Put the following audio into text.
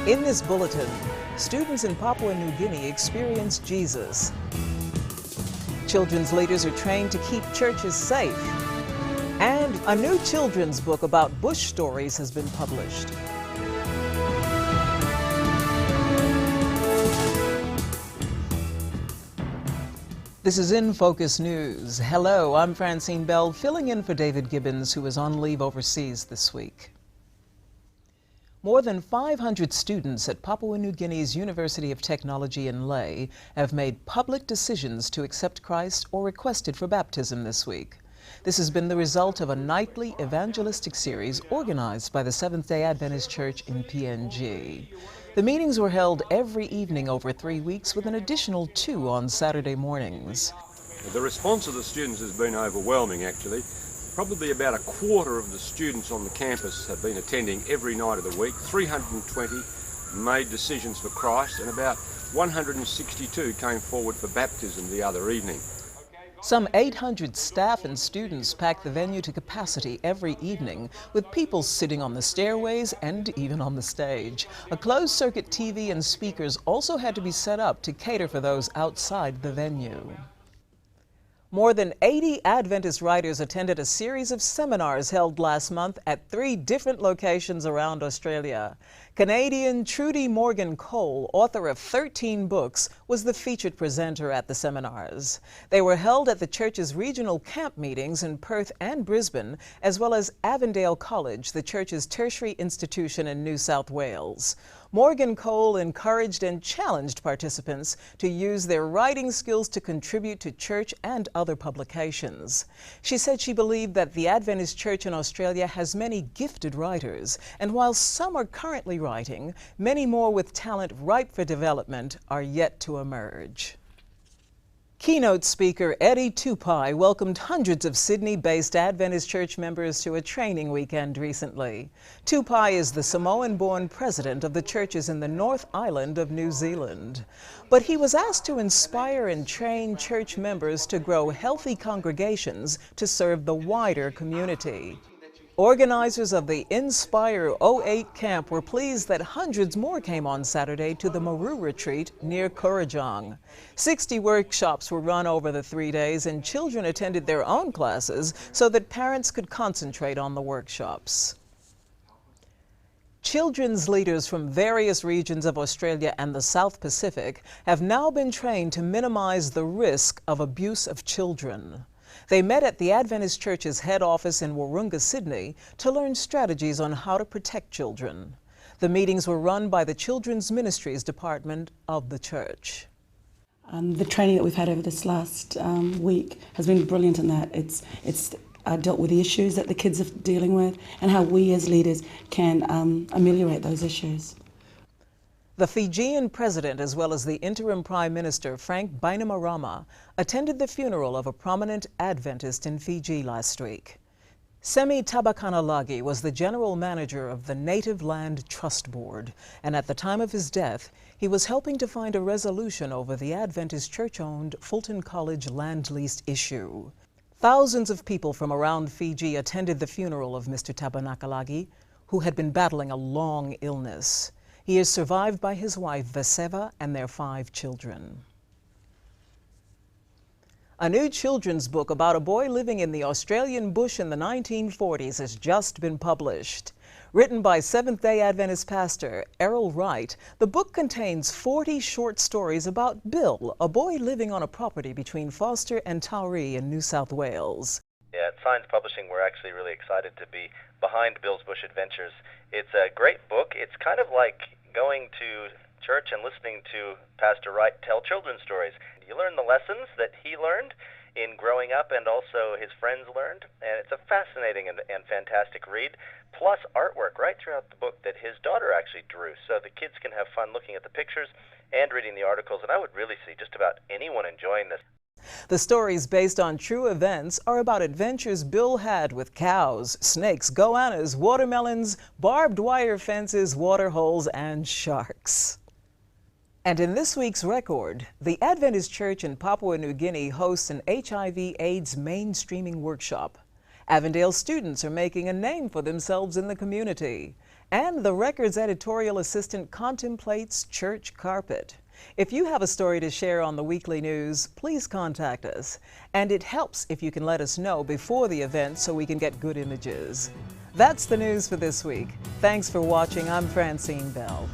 In this bulletin, students in Papua New Guinea experience Jesus. Children's leaders are trained to keep churches safe. And a new children's book about bush stories has been published. This is Infocus News. Hello, I'm Francine Bell, filling in for David Gibbons, who is on leave overseas this week. More than 500 students at Papua New Guinea's University of Technology in Lae have made public decisions to accept Christ or requested for baptism this week. This has been the result of a nightly evangelistic series organized by the Seventh-day Adventist Church in PNG. The meetings were held every evening over 3 weeks, with an additional 2 on Saturday mornings. The response of the students has been overwhelming, actually. Probably about a quarter of the students on the campus have been attending every night of the week. 320 made decisions for Christ, and about 162 came forward for baptism the other evening. Some 800 staff and students pack the venue to capacity every evening, with people sitting on the stairways and even on the stage. A closed-circuit TV and speakers also had to be set up to cater for those outside the venue. More than 80 Adventist writers attended a series of seminars held last month at 3 different locations around Australia. Canadian Trudy Morgan Cole, author of 13 books, was the featured presenter at the seminars. They were held at the church's regional camp meetings in Perth and Brisbane, as well as Avondale College, the church's tertiary institution in New South Wales. Morgan Cole encouraged and challenged participants to use their writing skills to contribute to church and other publications. She said she believed that the Adventist Church in Australia has many gifted writers, and while some are currently writing, many more with talent ripe for development are yet to emerge. Keynote speaker Eddie Tupai welcomed hundreds of Sydney-based Adventist church members to a training weekend recently. Tupai is the Samoan-born president of the churches in the North Island of New Zealand. But he was asked to inspire and train church members to grow healthy congregations to serve the wider community. Organizers of the Inspire 08 camp were pleased that hundreds more came on Saturday to the Maru retreat near Kurrajong. 60 workshops were run over the 3 days, and children attended their own classes so that parents could concentrate on the workshops. Children's leaders from various regions of Australia and the South Pacific have now been trained to minimize the risk of abuse of children. They met at the Adventist Church's head office in Wahroonga, Sydney, to learn strategies on how to protect children. The meetings were run by the Children's Ministries Department of the church. The training that we've had over this last week has been brilliant in that it's dealt with the issues that the kids are dealing with and how we as leaders can ameliorate those issues. The Fijian president, as well as the interim prime minister, Frank Bainimarama, attended the funeral of a prominent Adventist in Fiji last week. Semi Tabakanalagi was the general manager of the Native Land Trust Board, and at the time of his death, he was helping to find a resolution over the Adventist church-owned Fulton College land lease issue. Thousands of people from around Fiji attended the funeral of Mr. Tabernakalagi, who had been battling a long illness. He is survived by his wife, Veseva, and their 5 children. A new children's book about a boy living in the Australian bush in the 1940s has just been published. Written by Seventh-day Adventist pastor Errol Wright, the book contains 40 short stories about Bill, a boy living on a property between Foster and Tauree in New South Wales. Yeah, at Science Publishing, we're actually really excited to be behind Bill's Bush Adventures. It's a great book. It's kind of like going to church and listening to Pastor Wright tell children's stories. You learn the lessons that he learned in growing up and also his friends learned, and it's a fascinating and fantastic read, plus artwork right throughout the book that his daughter actually drew, so the kids can have fun looking at the pictures and reading the articles, and I would really see just about anyone enjoying this. The stories, based on true events, are about adventures Bill had with cows, snakes, goannas, watermelons, barbed wire fences, water holes, and sharks. And in this week's record, the Adventist Church in Papua New Guinea hosts an HIV/AIDS mainstreaming workshop. Avondale students are making a name for themselves in the community. And the Record's editorial assistant contemplates church carpet. If you have a story to share on the weekly news, please contact us. And it helps if you can let us know before the event so we can get good images. That's the news for this week. Thanks for watching. I'm Francine Bell.